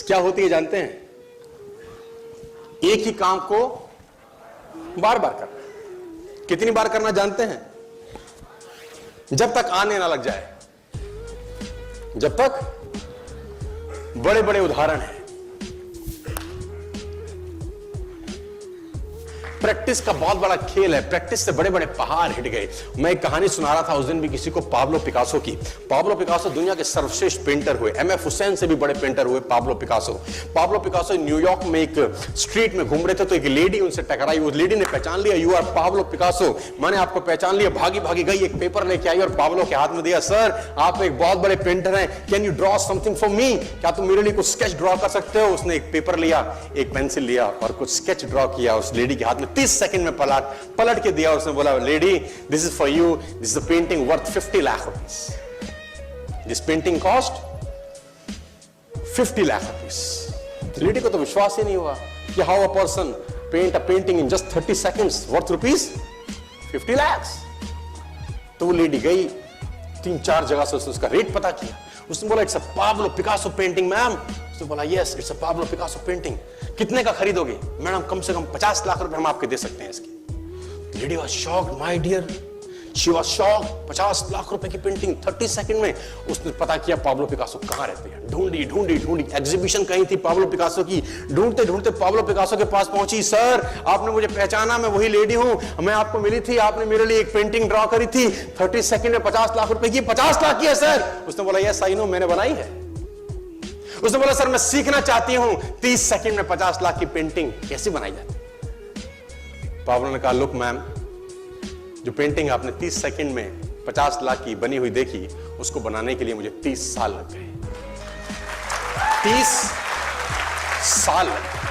क्या होती है जानते हैं? एक ही काम को बार बार करना। कितनी बार करना जानते हैं? जब तक आने ना लग जाए, जब तक। बड़े बड़े उदाहरण हैं। प्रैक्टिस का बहुत बड़ा खेल है। प्रैक्टिस से बड़े बड़े पहाड़ हिट गए। मैं एक कहानी सुना रहा था उस दिन भी किसी को, पाब्लो पिकासो की। पाब्लो पिकासो दुनिया के सर्वश्रेष्ठ पेंटर हुए। एमएफ हुसैन से भी बड़े पेंटर हुए Pablo Picasso. Pablo Picasso New York में एक स्ट्रीट में घूम रहे थे तो एक लेडी उनसे टकराई। उस लेडी ने पहचान लिया, यू आर पाब्लो पिकासो, मैंने आपको पहचान लिया। भागी भागी गई, एक पेपर लेके आई और पाब्लो के हाथ में दिया। सर आप एक बहुत बड़े पेंटर हैं, can you draw something for me? क्या तुम मेरे लिए कुछ स्केच ड्रॉ कर सकते हो? उसने एक पेपर लिया, एक पेंसिल लिया और कुछ स्केच ड्रॉ किया उस लेडी के हाथ में। 30 सेकंड में पलट के दिया। उसने बोला, lady this is for you, this is the painting worth 50 lakh rupees. This painting cost 50 lakh rupees. Lady को तो विश्वास ही नहीं हुआ कि how a person paint a painting in just 30 seconds worth rupees 50 lakh. तो वो लेडी गई, 3-4 जगह से उसका रेट पता किया। उसने बोला, it's a Pablo Picasso painting ma'am. उसने बोला, yes it's a Pablo Picasso painting. कितने का खरीदोगे? मैडम कम से कम 50 लाख रुपए हम आपके दे सकते हैं इसकी। Lady was shocked, my dear, she was shocked. 50 lakh रुपए की पेंटिंग 30 सेकंड में। उसने पता किया पाब्लो पिकासो कहां रहते हैं। ढूंढी ढूंढी ढूंढी, एग्जीबिशन कहीं थी पाब्लो पिकासो की। ढूंढते ढूंढते पाब्लो पिकासो के पास पहुंची। सर आपने मुझे पहचाना, मैं वही लेडी हूं, मैं आपको मिली थी, आपने मेरे लिए एक पेंटिंग ड्रॉ करी थी 30 सेकंड में 50 लाख रुपए की। 50 लाख की है सर? उसने बोला, यस आई नो, मैंने बनाई है। उसने बोला, सर मैं सीखना चाहती हूं 30 सेकंड में 50 लाख की पेंटिंग कैसे बनाई जाती। पाब्लो ने कहा, लुक मैम, जो पेंटिंग आपने 30 सेकंड में 50 लाख की बनी हुई देखी, उसको बनाने के लिए मुझे 30 साल लग गए। 30 साल लग गए।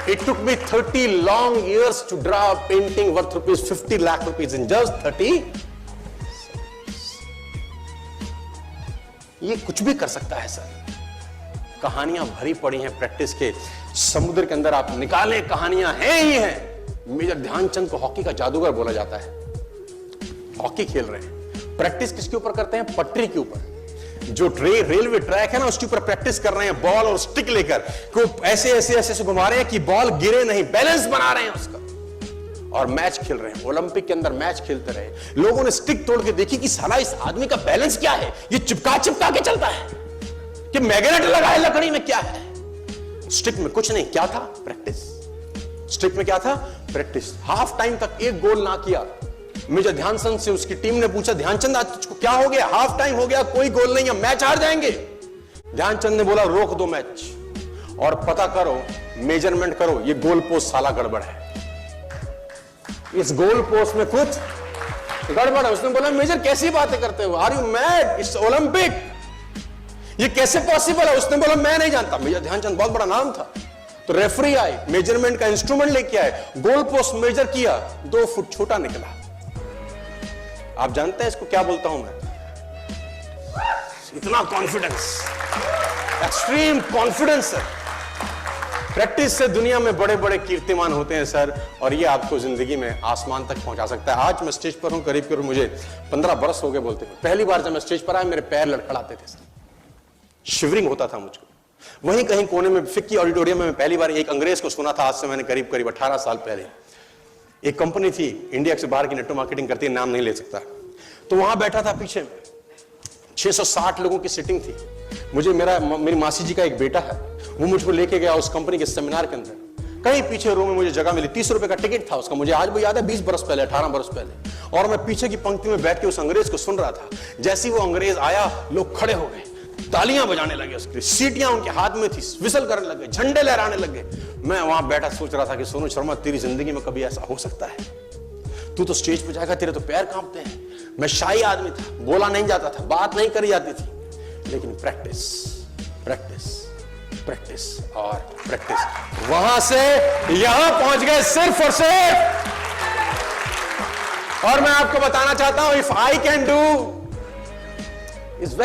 It took me 30 long years to draw a painting worth rupees 50 lakh rupees in just 30। ये कुछ भी कर सकता है सर। कहानियां भरी पड़ी हैं प्रैक्टिस के समुद्र के अंदर। आप निकालें, कहानियां हैं ही हैं। मेजर ध्यानचंद को हॉकी का जादूगर बोला जाता है। हॉकी खेल रहे हैं, प्रैक्टिस किसके ऊपर करते हैं? पटरी के ऊपर। जो रेलवे ट्रैक है ना, उसके ऊपर प्रैक्टिस कर रहे हैं, बॉल और स्टिक लेकर को ऐसे ऐसे ऐसे से घुमा रहे हैं कि बॉल गिरे नहीं, बैलेंस बना रहे हैं उसका। और मैच खेल रहे हैं। ओलंपिक के अंदर मैच खेलते रहे। लोगों ने स्टिक तोड़ के देखी कि साला इस आदमी का बैलेंस क्या है, ये चिपका चिपका के चलता है कि मैग्नेट लगा है लकड़ी में, क्या है? स्टिक में कुछ नहीं, क्या था? प्रैक्टिस। स्टिक में क्या था? प्रैक्टिस। हाफ टाइम तक एक गोल ना किया। मेजर ध्यानचंद से उसकी टीम ने पूछा, ध्यानचंद आज तुझको क्या हो गया? हाफ टाइम हो गया, कोई गोल नहीं है, मैच हार जाएंगे। ध्यानचंद ने बोला, रोक दो मैच और पता करो, मेजरमेंट करो, ये गोल पोस्ट साला गड़बड़ है, इस गोल पोस्ट में कुछ गड़बड़ है। उसने बोला, मेजर कैसी बातें करते हो? Are you mad? It's Olympic, ये कैसे पॉसिबल है? उसने बोला, मैं नहीं जानता। मेजर ध्यानचंद बहुत बड़ा नाम था। तो रेफरी आए, मेजरमेंट का इंस्ट्रूमेंट लेके आए, गोल पोस्ट मेजर किया, 2 फुट छोटा निकला। आप जानते हैं इसको क्या बोलता हूं मैं? इतना कॉन्फिडेंस, एक्सट्रीम कॉन्फिडेंस है। प्रैक्टिस से दुनिया में बड़े बड़े कीर्तिमान होते हैं सर, और ये आपको जिंदगी में आसमान तक पहुंचा सकता है। आज मैं स्टेज पर हूं, करीब करीब मुझे 15 बरस हो गए बोलते हुए। पहली बार जब मैं स्टेज पर आया, मेरे पैर लड़खड़ाते थे सर, शिवरिंग होता था मुझको। वहीं कहीं कोने में फिक्की ऑडिटोरियम में मैं पहली बार एक अंग्रेज को सुना था। आज से मैंने करीब करीब 18 साल पहले। एक कंपनी थी इंडिया से बाहर की, नेटवर्क मार्केटिंग करती है, नाम नहीं ले सकता। तो वहां बैठा था, पीछे 660 लोगों की सिटिंग थी। मुझे मेरी मासी जी का एक बेटा है, वो मुझको लेके गया उस कंपनी के सेमिनार के अंदर। कहीं पीछे रूम में मुझे जगह मिली, 30 रुपए का टिकट था उसका। मुझे आज भी याद है, 20 बरस पहले, 18 बरस पहले। और मैं पीछे की पंक्ति में बैठ के उस अंग्रेज को सुन रहा था। जैसे ही वो अंग्रेज आया, लोग खड़े हो गए, तालियां बजाने लगे, उसकी सीटियां उनके हाथ में थी, विसल करने लगे, झंडे लहराने लगे। मैं वहां बैठा सोच रहा था कि सोनू शर्मा, तेरी जिंदगी में कभी ऐसा हो सकता है? तू तो स्टेज पे जाएगा, तेरे तो पैर कांपते हैं। मैं शाही आदमी था, बोला नहीं जाता था, बात नहीं करी जाती थी, लेकिन प्रैक्टिस प्रैक्टिस प्रैक्टिस और प्रैक्टिस, वहां से यहां पहुंच गए सिर्फ और सिर्फ। और मैं आपको बताना चाहता हूं, if I can do is very